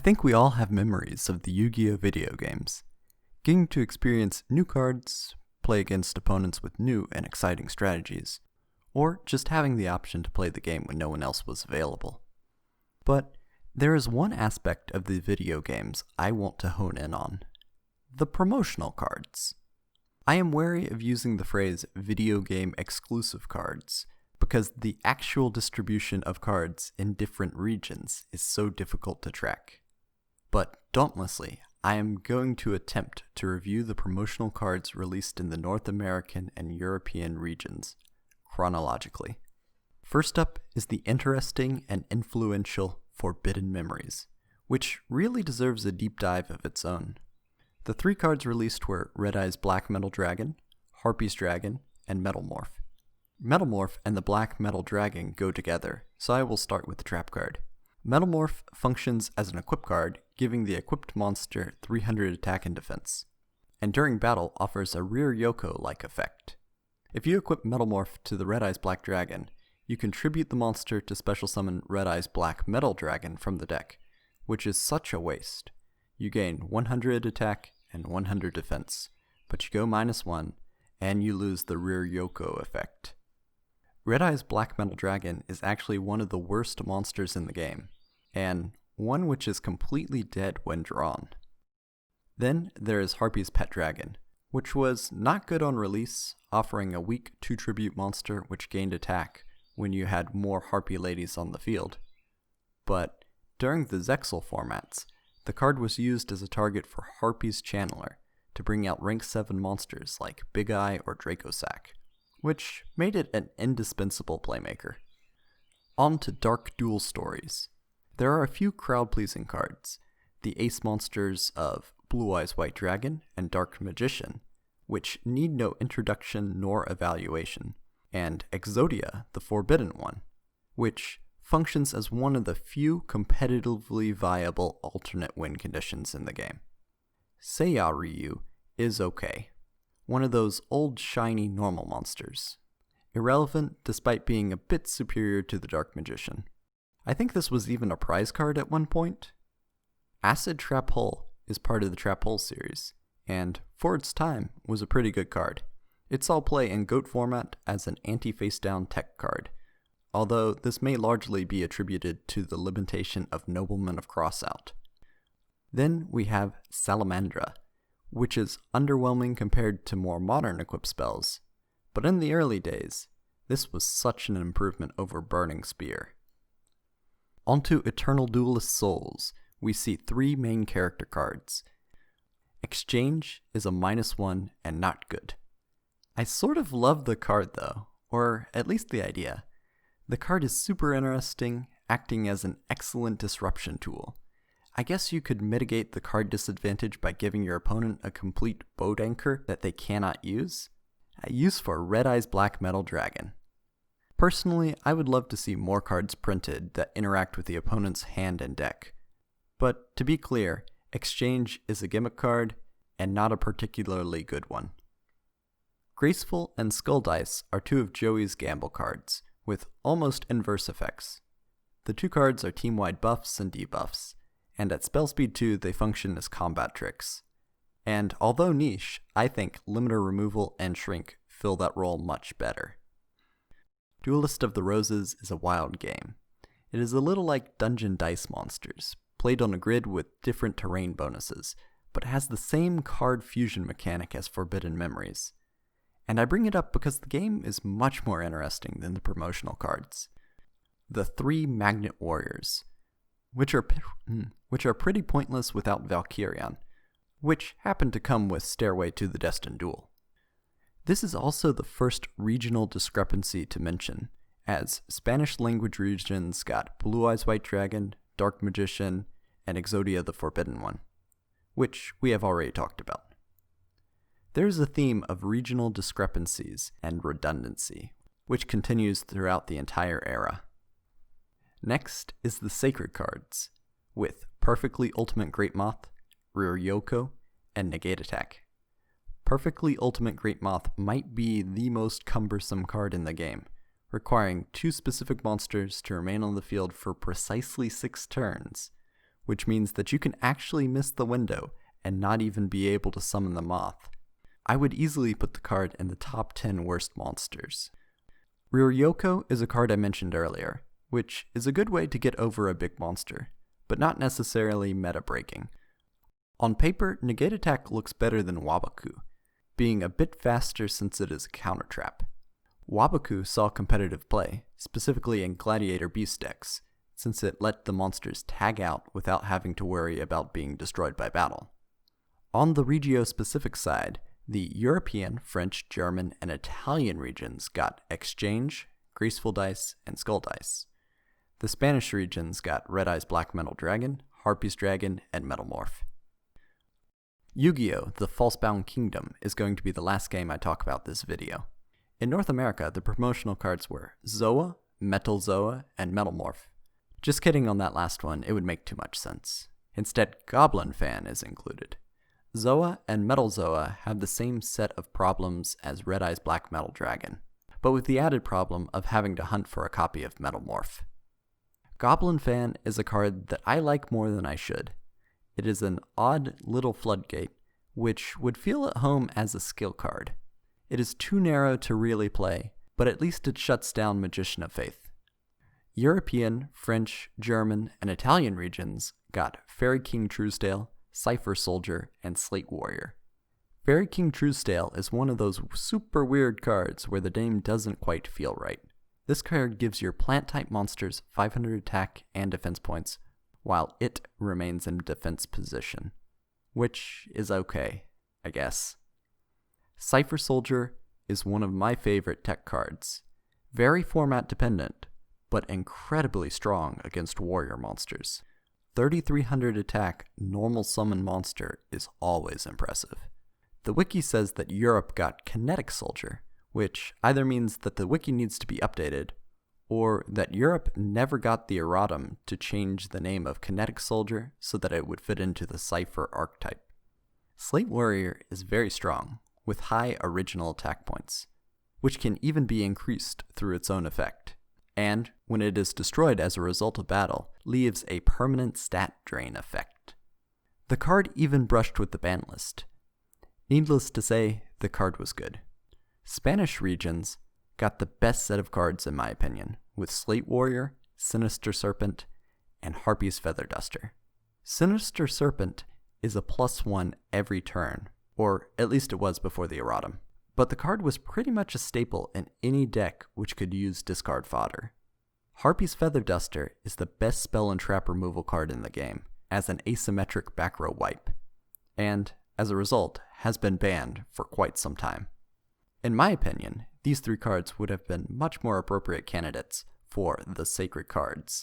think we all have memories of the Yu-Gi-Oh video games. Getting to experience new cards, play against opponents with new and exciting strategies, or just having the option to play the game when no one else was available. But there is one aspect of the video games I want to hone in on: the promotional cards. I am wary of using the phrase video game exclusive cards because the actual distribution of cards in different regions is so difficult to track. But dauntlessly, I am going to attempt to review the promotional cards released in the North American and European regions, chronologically. First up is the interesting and influential Forbidden Memories, which really deserves a deep dive of its own. The three cards released were Red Eye's Black Metal Dragon, Harpy's Dragon, and Metalmorph. Metalmorph and the Black Metal Dragon go together, so I will start with the trap card. Metalmorph functions as an equip card, giving the equipped monster 300 attack and defense, and during battle offers a rear Yugioh-like effect. If you equip Metalmorph to the Red Eye's Black Dragon, you contribute the monster to special summon Red Eye's Black Metal Dragon from the deck, which is such a waste. You gain 100 attack and 100 defense, but you go -1, and you lose the rear Yugioh effect. Red Eye's Black Metal Dragon is actually one of the worst monsters in the game, and one which is completely dead when drawn. Then there is Harpy's Pet Dragon, which was not good on release, offering a weak 2-tribute monster which gained attack when you had more Harpy ladies on the field. But during the Zexal formats, the card was used as a target for Harpy's Channeler to bring out rank 7 monsters like Big Eye or Dracosac, which made it an indispensable playmaker. On to Dark Duel stories. There are a few crowd-pleasing cards: the ace monsters of Blue Eyes White Dragon and Dark Magician, which need no introduction nor evaluation, and Exodia, the Forbidden One, which functions as one of the few competitively viable alternate win conditions in the game. Seiya Ryu is okay. One of those old shiny normal monsters. Irrelevant despite being a bit superior to the Dark Magician. I think this was even a prize card at one point. Acid Trap Hole is part of the Trap Hole series, and for its time was a pretty good card. It saw play in GOAT format as an anti-face-down tech card, although this may largely be attributed to the limitation of Nobleman of Crossout. Then we have Salamandra, which is underwhelming compared to more modern equip spells, but in the early days, this was such an improvement over Burning Spear. Onto Eternal Duelist Souls, we see 3 main character cards. Exchange is a -1 and not good. I sort of love the card though, or at least the idea. The card is super interesting, acting as an excellent disruption tool. I guess you could mitigate the card disadvantage by giving your opponent a complete boat anchor that they cannot use. A use for Red Eye's Black Metal Dragon. Personally, I would love to see more cards printed that interact with the opponent's hand and deck. But to be clear, Exchange is a gimmick card, and not a particularly good one. Graceful and Skull Dice are 2 of Joey's gamble cards, with almost inverse effects. The 2 cards are team-wide buffs and debuffs, and at spell speed 2 they function as combat tricks. And although niche, I think Limiter Removal and Shrink fill that role much better. Duelist of the Roses is a wild game. It is a little like Dungeon Dice Monsters, played on a grid with different terrain bonuses, but has the same card fusion mechanic as Forbidden Memories. And I bring it up because the game is much more interesting than the promotional cards. The 3 Magnet Warriors, which are pretty pointless without Valkyrion, which happen to come with Stairway to the Destined Duel. This is also the first regional discrepancy to mention, as Spanish language regions got Blue Eyes White Dragon, Dark Magician, and Exodia the Forbidden One, which we have already talked about. There is a theme of regional discrepancies and redundancy, which continues throughout the entire era. Next is the Sacred cards, with Perfectly Ultimate Great Moth, Rear Yugioh, and Negate Attack. Perfectly Ultimate Great Moth might be the most cumbersome card in the game, requiring 2 specific monsters to remain on the field for precisely 6 turns, which means that you can actually miss the window and not even be able to summon the moth. I would easily put the card in the top 10 worst monsters. Yugioh is a card I mentioned earlier, which is a good way to get over a big monster, but not necessarily meta-breaking. On paper, Negate Attack looks better than Waboku, being a bit faster since it is a counter trap. Waboku saw competitive play, specifically in Gladiator Beast decks, since it let the monsters tag out without having to worry about being destroyed by battle. On the Yugioh-specific side, the European, French, German, and Italian regions got Exchange, Graceful Dice, and Skull Dice. The Spanish regions got Red Eyes Black Metal Dragon, Harpy's Dragon, and Metalmorph. Yugioh, the Falsebound Kingdom, is going to be the last game I talk about this video. In North America, the promotional cards were Zoa, Metal Zoa, and Metalmorph. Just kidding on that last one, it would make too much sense. Instead, Goblin Fan is included. Zoa and Metal Zoa have the same set of problems as Red Eyes Black Metal Dragon, but with the added problem of having to hunt for a copy of Metalmorph. Goblin Fan is a card that I like more than I should. It is an odd little floodgate, which would feel at home as a skill card. It is too narrow to really play, but at least it shuts down Magician of Faith. European, French, German, and Italian regions got Fairy King Truesdale, Cypher Soldier, and Slate Warrior. Fairy King Truesdale is one of those super weird cards where the name doesn't quite feel right. This card gives your plant-type monsters 500 attack and defense points, while it remains in defense position. Which is okay, I guess. Cypher Soldier is one of my favorite tech cards. Very format dependent, but incredibly strong against warrior monsters. 3300 attack normal summon monster is always impressive. The wiki says that Europe got Kinetic Soldier, which either means that the wiki needs to be updated, or that Europe never got the erratum to change the name of Kinetic Soldier so that it would fit into the Cypher archetype. Slate Warrior is very strong, with high original attack points, which can even be increased through its own effect, and, when it is destroyed as a result of battle, leaves a permanent stat drain effect. The card even brushed with the ban list. Needless to say, the card was good. Spanish regions got the best set of cards in my opinion, with Slate Warrior, Sinister Serpent, and Harpy's Feather Duster. Sinister Serpent is a +1 every turn, or at least it was before the erratum. But the card was pretty much a staple in any deck which could use discard fodder. Harpy's Feather Duster is the best spell and trap removal card in the game, as an asymmetric back row wipe, and, as a result, has been banned for quite some time. In my opinion, these three cards would have been much more appropriate candidates for the sacred cards.